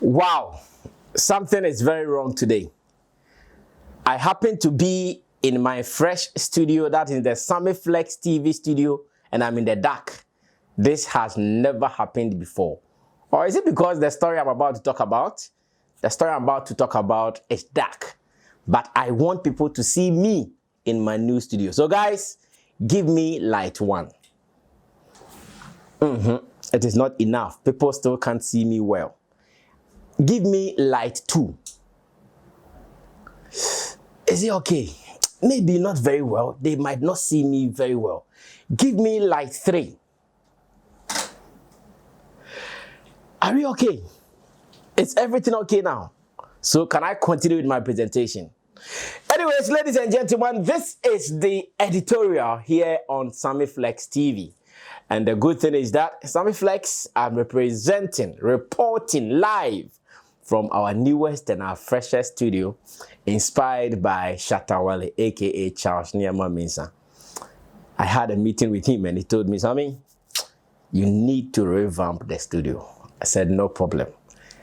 Wow, something is very wrong today. I happen to be in my fresh studio, that is the Sammy Flex TV studio, and I'm in the dark. This has never happened before. Or is it because the story I'm about to talk about, is dark, but I want people to see me in my new studio. So guys, give me light 1. It is not enough. People still can't see me well. Give me light 2. Is it okay? Maybe not very well. They might not see me very well. Give me light 3. Are we okay? Is everything okay now? So can I continue with my presentation? Anyways, ladies and gentlemen, this is the editorial here on Sammy Flex TV. And the good thing is that Sammy Flex, I'm reporting live from our newest and our freshest studio, inspired by Shatta Wale, aka Charles Niyama Mensah. I had a meeting with him and he told me, Sammy, you need to revamp the studio. I said, no problem.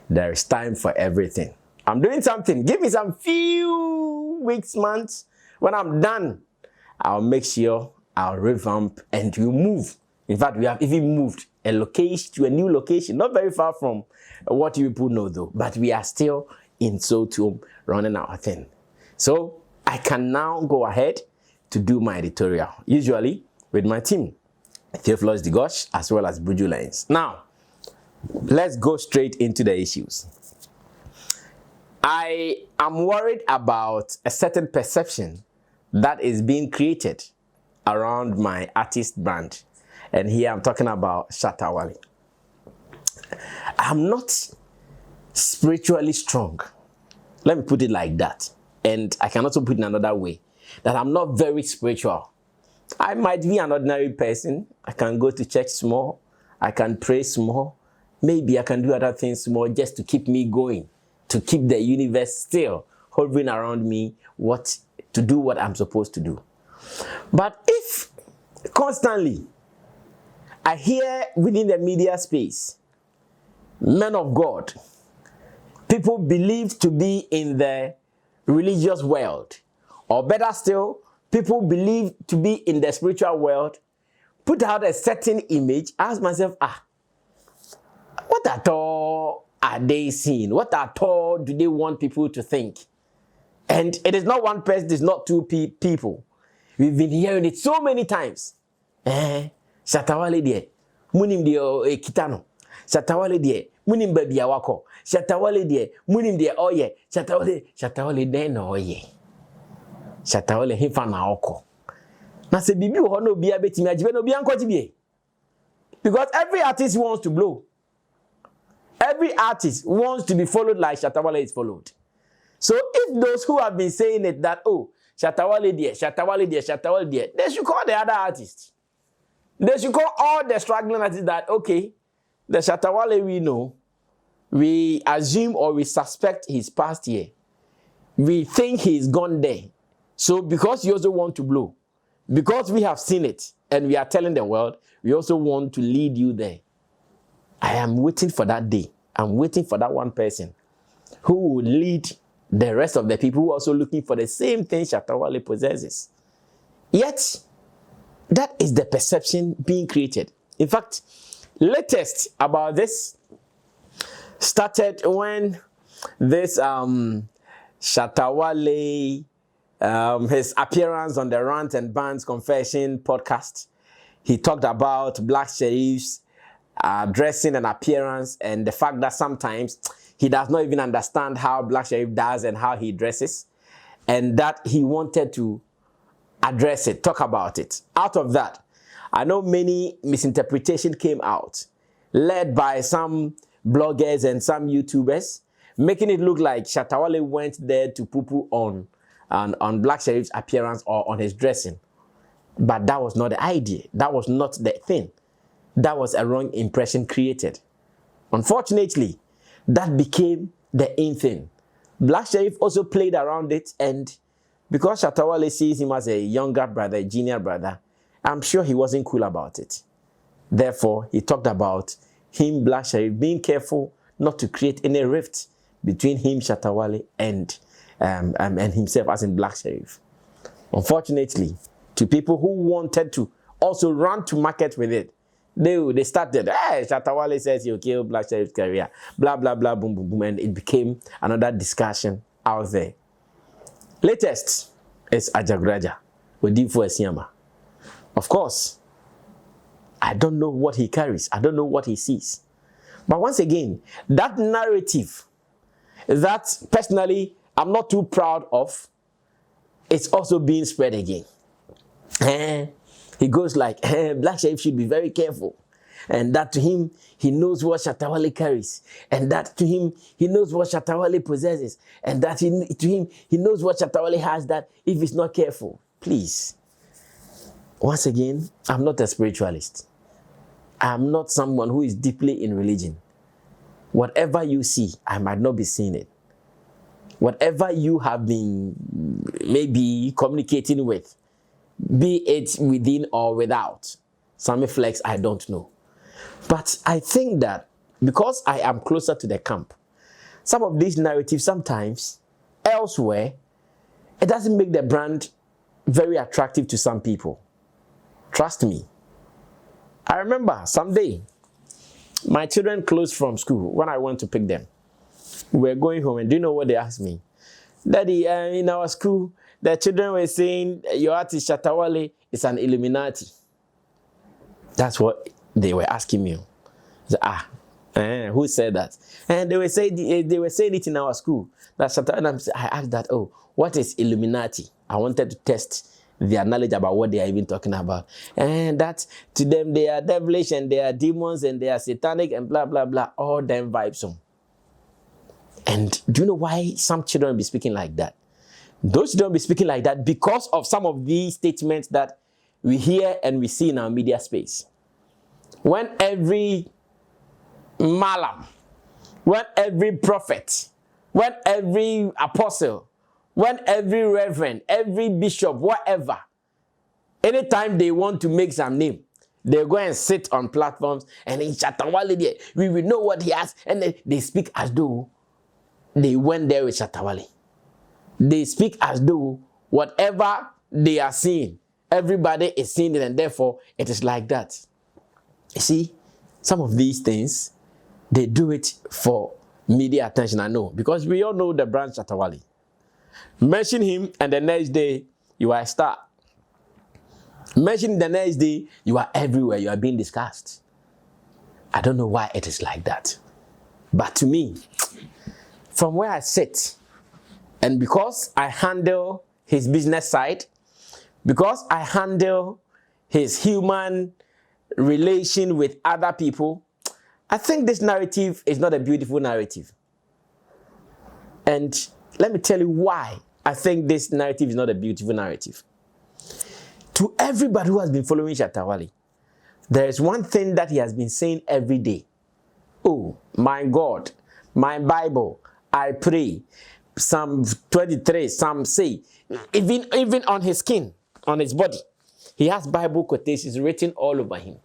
There is time for everything. I'm doing something. Give me some few weeks, months. When I'm done, I'll make sure I'll revamp and you move. In fact, we have even moved a location to a new location, not very far from what you people know though, but we are still in Sotum running our thing. So I can now go ahead to do my editorial, usually with my team, Theophilus Digosh, as well as Spiritualists. Now, let's go straight into the issues. I am worried about a certain perception that is being created around my artist brand. And here I'm talking about Shatta Wale. I'm not spiritually strong. Let me put it like that. And I can also put it in another way, that I'm not very spiritual. I might be an ordinary person. I can go to church small. I can pray small. Maybe I can do other things small just to keep me going, to keep the universe still hovering around me, to do what I'm supposed to do. But if constantly I hear within the media space, men of God, people believed to be in the religious world, or better still, people believe to be in the spiritual world, put out a certain image, ask myself, what at all are they seeing? What at all do they want people to think? And it is not one person, it is not two people. We've been hearing it so many times. Shatta Wale de, munim de kitano. Shatta Wale de, munim baby awako. Shatta Wale de, munim de oye. Shatta Wale de no oye. Shatta Wale hifa na oko. Na se bibi wo no bia betimi ajibe no bia nkoti bie. Because every artist wants to blow. Every artist wants to be followed like Shatta Wale is followed. So if those who have been saying it that, Shatta Wale de, Shatta Wale de, Shatta Wale de, they should call the other artists. They should call all the struggling artists that, okay, the Shatta Wale we know, we assume or we suspect he's past here. We think he's gone there. So because you also want to blow, because we have seen it and we are telling the world, we also want to lead you there. I am waiting for that day. I'm waiting for that one person who will lead the rest of the people who are also looking for the same thing Shatta Wale possesses. Yet, that is the perception being created. In fact, latest about this started when this Shatta Wale, his appearance on the Rant and Bands Confession podcast, he talked about black sheriffs dressing and appearance, and the fact that sometimes he does not even understand how black sheriff does and how he dresses, and that he wanted to address it, talk about it. Out of that, I know many misinterpretations came out, led by some bloggers and some YouTubers, making it look like Shatta Wale went there to poo-poo on black sheriff's appearance or on his dressing. But that was not the idea. That was not the thing. That was a wrong impression created. Unfortunately, that became the in thing. Black Sheriff also played around it, and because Shatta Wale sees him as a younger brother, a junior brother, I'm sure he wasn't cool about it. Therefore, he talked about him, Black Sheriff, being careful not to create any rift between him, Shatta Wale, and himself as in Black Sheriff. Unfortunately, to people who wanted to also run to market with it, they started, hey, Shatta Wale says he'll kill Black Sheriff's career, blah, blah, blah, boom, boom, boom, and it became another discussion out there. Latest is Ajagraja, Odifo Esiama. Of course, I don't know what he carries. I don't know what he sees. But once again, that narrative that personally I'm not too proud of, it's also being spread again. And he goes like, Black Sheriff should be very careful. And that to him, he knows what Shatta Wale carries. And that to him, he knows what Shatta Wale possesses. And that to him, he knows what Shatta Wale has, that if he's not careful, please. Once again, I'm not a spiritualist. I'm not someone who is deeply in religion. Whatever you see, I might not be seeing it. Whatever you have been maybe communicating with, be it within or without, Sammy Flex, I don't know. But I think that because I am closer to the camp, some of these narratives sometimes elsewhere, it doesn't make the brand very attractive to some people. Trust me. I remember someday, my children closed from school when I went to pick them. We were going home, and do you know what they asked me? Daddy, in our school, the children were saying, your artist Shatta Wale is an Illuminati. That's what they were asking me. I said, who said that? And they were saying it in our school. That Shatta, and I asked that, oh, what is Illuminati? I wanted to test their knowledge about what they are even talking about. And that to them, they are devilish and they are demons and they are satanic and blah, blah, blah. All them vibes on. And do you know why some children be speaking like that? Those children be speaking like that because of some of these statements that we hear and we see in our media space. When every malam, when every prophet, when every apostle, when every reverend, every bishop, whatever, anytime they want to make some name, they go and sit on platforms and in Shatta Wale there, we will know what he has, and they speak as though they went there with Shatta Wale. They speak as though whatever they are seeing, everybody is seeing it, and therefore it is like that. You see, some of these things, they do it for media attention, I know, because we all know the brand Shatta Wale. Mention him, and the next day, you are a star. Mention the next day, you are everywhere, you are being discussed. I don't know why it is like that. But to me, from where I sit, and because I handle his business side, because I handle his human relation with other people, I think this narrative is not a beautiful narrative. And let me tell you why I think this narrative is not a beautiful narrative. To everybody who has been following Shatta Wale, there is one thing that he has been saying every day. Oh, my God, my Bible, I pray. Psalm 23, some say, even on his skin, on his body, he has Bible quotations written all over him.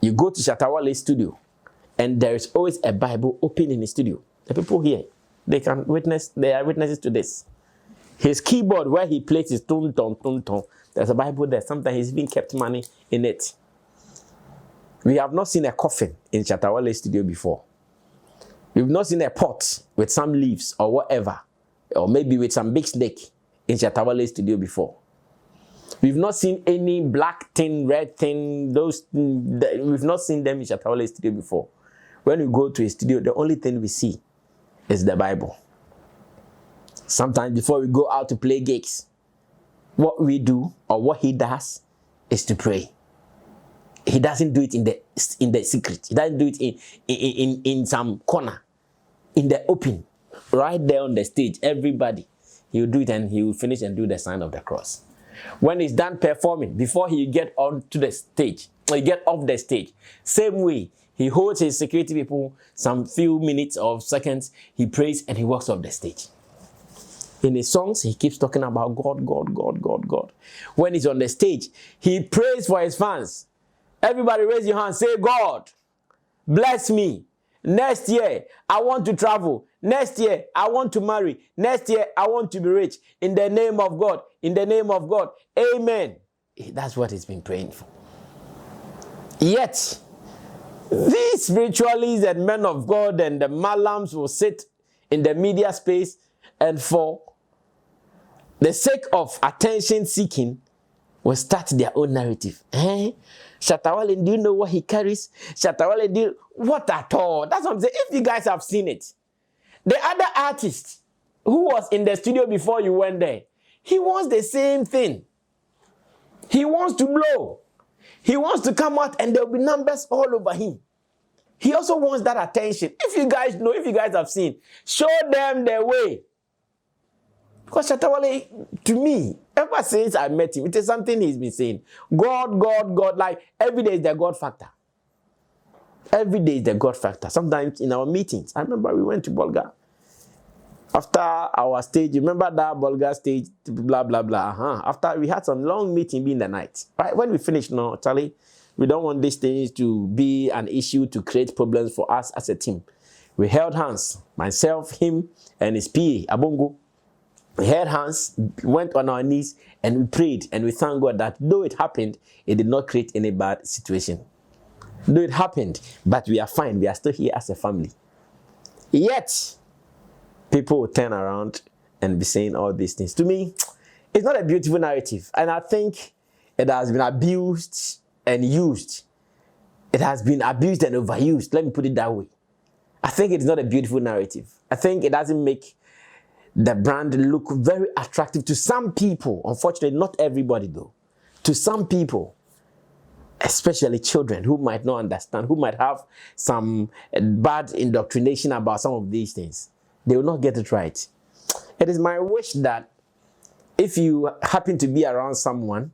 You go to Shatta Wale's studio, and there is always a Bible open in his studio. The people here, they are witnesses to this. His keyboard where he plays his tum tum tum tum, there's a Bible there. Sometimes he's even kept money in it. We have not seen a coffin in Shatta Wale's studio before. We've not seen a pot with some leaves or whatever, or maybe with some big snake in Shatta Wale's studio before. We've not seen any black thing, red thing, we've not seen them in Shatta Wale's studio before. When we go to his studio, the only thing we see is the Bible. Sometimes before we go out to play gigs, what we do or what he does is to pray. He doesn't do it in the secret. He doesn't do it in some corner, in the open, right there on the stage. Everybody, he will do it, and he will finish and do the sign of the cross. When he's done performing, before he get onto the stage, or he get off the stage, same way he holds his security people some few minutes or seconds. He prays and he walks off the stage. In his songs, he keeps talking about God, God, God, God, God. When he's on the stage, he prays for his fans. Everybody raise your hand, say God. bless me. Next year, I want to travel. Next year, I want to marry. Next year, I want to be rich. In the name of God. In the name of God. Amen. That's what he's been praying for. Yet, these spiritualists and men of God and the malams will sit in the media space and for the sake of attention seeking will start their own narrative. Shatta Wale, do you know what he carries? Shatta Wale, do you... What at all? That's what I'm saying. If you guys have seen it. The other artist who was in the studio before you went there, he wants the same thing. He wants to blow. He wants to come out and there will be numbers all over him. He also wants that attention. If you guys know, if you guys have seen, show them the way. Because Shatta Wale, to me, ever since I met him, it is something he's been saying. God, God, God. Like, every day is the God factor. Every day is the God factor. Sometimes in our meetings, I remember we went to Bolga. After our stage, remember that Bolga stage, blah, blah, blah. After we had some long meeting in the night. Right? When we finished, no, Charlie, we don't want these things to be an issue to create problems for us as a team. We held hands, myself, him, and his PA, Abongo. We held hands, went on our knees, and we prayed, and we thank God that though it happened, it did not create any bad situation. Though it happened, but we are fine. We are still here as a family. Yet, people will turn around and be saying all these things. To me, it's not a beautiful narrative. And I think it has been abused and used. It has been abused and overused. Let me put it that way. I think it is not a beautiful narrative. I think it doesn't make the brand look very attractive to some people. Unfortunately, not everybody though. To some people, especially children who might not understand, who might have some bad indoctrination about some of these things. They will not get it right. It is my wish that if you happen to be around someone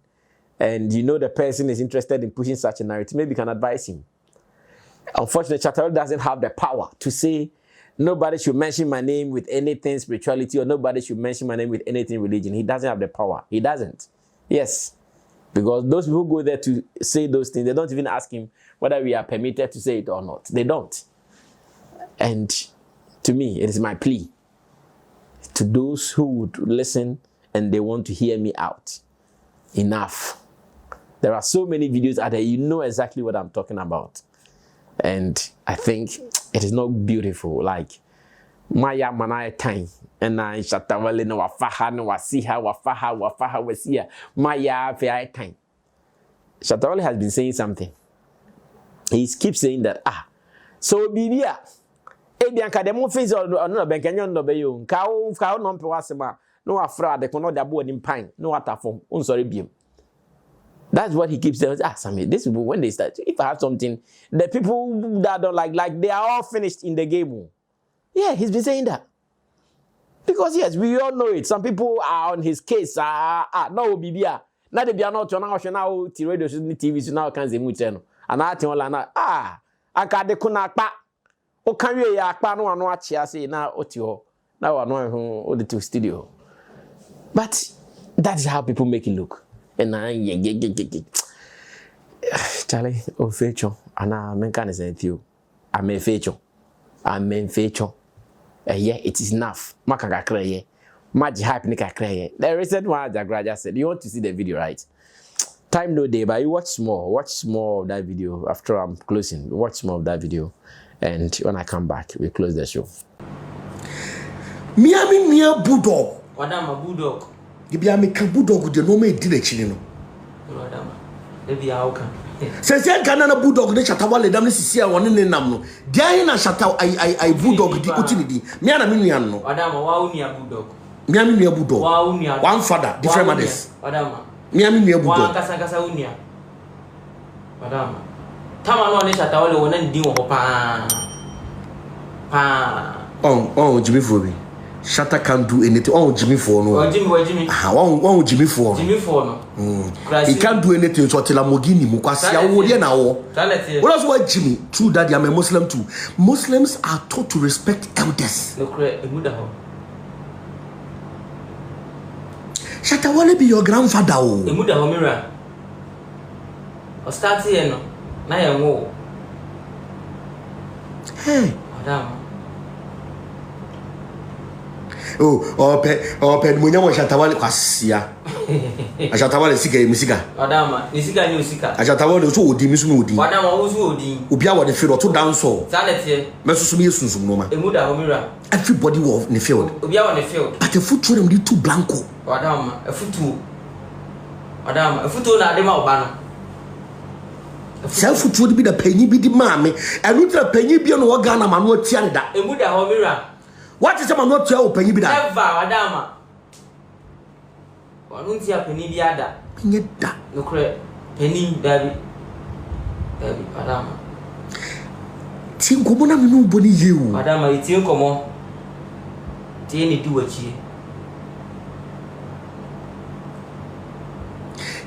and you know the person is interested in pushing such a narrative, maybe you can advise him. Unfortunately, Shatta Wale doesn't have the power to say, nobody should mention my name with anything spirituality, or nobody should mention my name with anything religion. He doesn't have the power. He doesn't. Yes. Because those people who go there to say those things, they don't even ask him whether we are permitted to say it or not. They don't. And to me, it is my plea to those who would listen and they want to hear me out. Enough. There are so many videos out there. You know exactly what I'm talking about. And I think it is not beautiful. Like, Maya manai time. And I Shatta Wale no wafaha no wasiha wafaha wasiya. Maya fair time. Shatta Wale has been saying something. He keeps saying that, so Bibia, Edianka the mo face or no benkanyon no be yo. Ka no mpe wasema. No afra de kono de abo ni pine. No atafom. Sorry biem. That's what he keeps saying. Sammy, these people, when they start, if I have something, the people that don't like they are all finished in the game. Yeah, he's been saying that. Because yes, we all know it. Some people are on his case. No, Bibia. Now they be not to now radio TV so now can say much. And I tell you, I got the kunakpa. O can you ya akpa no ano achi ase na otio. Now I know who the studio. But that's how people make it look. And Charlie, feature. And I can say to you, I'm a feature. Yeah, it is enough. Makaka kreye. Maji hype nika kreye. The recent one Jagraja said, you want to see the video, right? Time no day, but you watch more of that video after I'm closing. Watch more of that video. And when I come back, we close the show. Miami near Bulldog. Wadama Bulldog. Gibiami can Bulldog the no me direction. Wadama. Maybe how can. Since I can't Bulldog, the Shatta Wale damn this is one in the Namno. Diana Shatta, I Bulldog the utility. Miana Miniano. Wadama, wow near Bulldog. Miami near Bulldog. Wow near one father, different mothers. Wadama. Miami near Bulldog. Kasakasa unia. Wadama. Tama no Shatta Wale wona ndi wo pa. Oh, Jimmy Fobi. Shatta can't do anything. Oh, Jimmy for no. Oh, Jimmy. Oh, Jimmy for. Jimmy for no. He can't do anything. So tell Mogini Mukwasi. I will hear now. What else? Why Jimmy? True that I'm a Muslim too. Muslims are taught to respect elders. No, Shatta Wale be your grandfather. Oh, Emuda Homira. O start here no. Na ye wo. Hey. Madam. Oh, open munya mo Shatta kwasia. Shatta Wale sika musika. Madam, ni sika ni usika. Shatta Wale so odi misu no odi. Madam, wo so odi. Obi a wo ne field to dance all. Sanete. Meso me yesunsum no ma. Emuda homira. Everybody wo ne field. Obi a wo ne field. But the foot them dey too blanco. Madam, efutu. Madam, efutu na de ma oba no. Self foot be the penny be the mammy. And with the penny be on Wagana man what tianda. Emuda homira. What is a man not your penny be that? Never, madam. Wanu ti a penny bi ada. Penny da. No kre penny dabi. Dabi, madam. Tin komo na me no boni ye o. Madam, itin komo. Tie ni du wachi.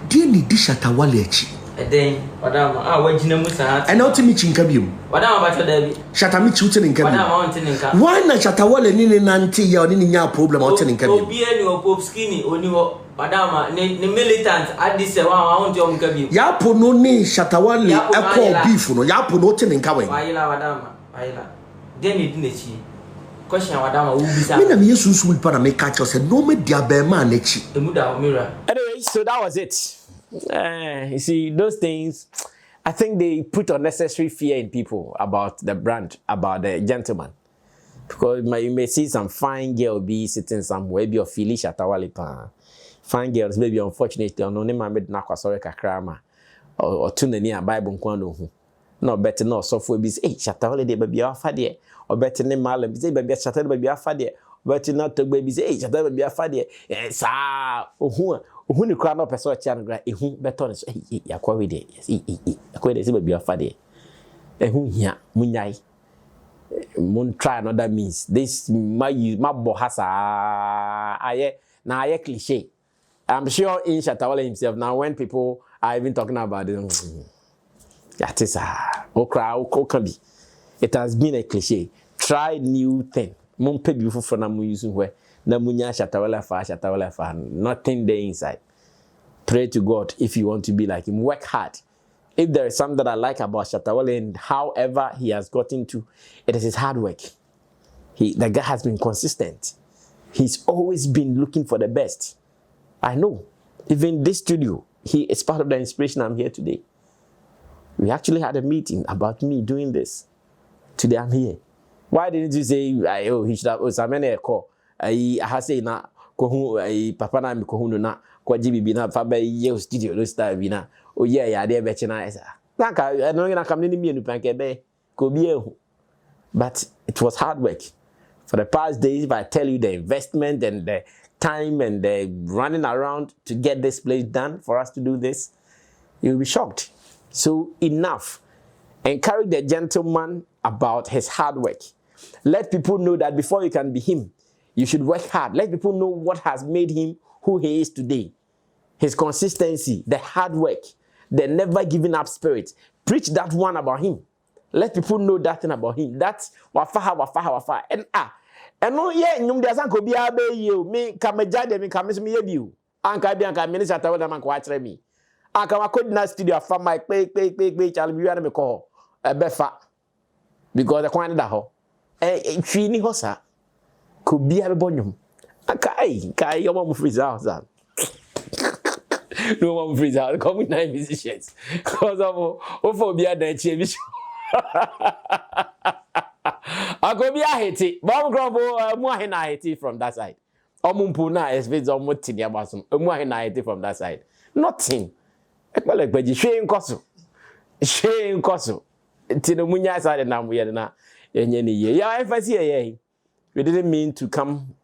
Die ni di Shatta Wale achi. Eden, madam, wajina musa. And now to me chinka biom. Madam, ba to dabi. Shatta me chuti nka biom. Madam, want nka. Why na Shatta Wale ni nanti ya ni nya problem o nka biom. Obi eni o pop skinny oni ho. Madam, ni militant adise wa want yo nka biom. Ya po no ni Shatta Wale e ko beef no. Ya po no nka wen. Wayila madam, wayila. Den ni dinechi. Question madam wo bisa. Me na me yesunsu pa na me catch say no me dia be ma na chi. Emuda homira. Anyway, so that was it. You see, those things, I think they put unnecessary fear in people about the brand, about the gentleman. Because you may see some fine girl be sitting somewhere, be of Philly Shatta Wale pan. Fine girls, maybe unfortunately, on only man made nakwa kakrama or tune near Bible kwano. No better no software be say, hey, Shatta Wale de baby afa there, or better name Malam, say baby Shatta baby afa there, better not to baby say, hey, Shatta baby afa there. Yes, who ni crowd no person chan gra ehu beton so yakwa we dey yakwa dey say baby afa dey ehu hia munyai mun try another means this my bohasa aye na aye cliche. I'm sure in Shatta Wale himself now when people are even talking about it that is okabi it has been a cliche. Try new thing mun pe bi fufu na mun use where na munya Shatta Wale fa nothing there inside. Pray to God if you want to be like him. Work hard. If there is something that I like about Shatta Wale and however he has gotten to, it is his hard work. The guy has been consistent. He's always been looking for the best. I know. Even this studio, he is part of the inspiration I'm here today. We actually had a meeting about me doing this. Today I'm here. Why didn't you say, oh, he should have, Sammy call. I say na kohu papa na mi kohu no na kwaji bibi na fa ba ye studio no star bi na o ye ya de be china esa na ka no na kam ni mienu pan ke be ko bi ehu. But it was hard work for the past days. If I tell you the investment and the time and the running around to get this place done for us to do this, you'll be shocked. So enough. Encourage the gentleman about his hard work. Let people know that before you can be him, you should work hard. Let people know what has made him who he is today. His consistency, the hard work, the never giving up spirit. Preach that one about him. Let people know that thing about him. That's wafaha. And no, yeah, nyum de asanko bi abe you. Me kamejade me kamis me yebiu. Anka bi anka me Shatta Wale man ko achre me. Anka wa kodi na studio afa mic pe chal bi wana me ko befa. Because the kwan da ho. Twi ni ho sa. Ko bi abe bonyum. Kai yo mo freeze out. No one freeze out. Come with 9 musicians. Cause of for be a dance. I go be a hate. Bomb grumble, more hate from that side. Omumpuna is with Omutin Yabasum, more hate from that side. Nothing. Like Shane Kosu. Shane Kosu. Tino Munya side and now we are not in any year. Yeah, if I see we didn't mean to come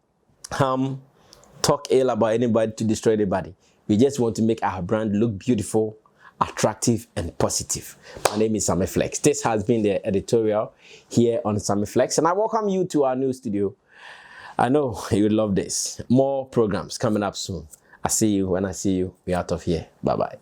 talk ill about anybody to destroy anybody. We just want to make our brand look beautiful, attractive, and positive. My name is Sammy Flex. This has been the editorial here on Sammy Flex, and I welcome you to our new studio. I know you would love this. More programs coming up soon. I see you when I see you. We're out of here. Bye-bye.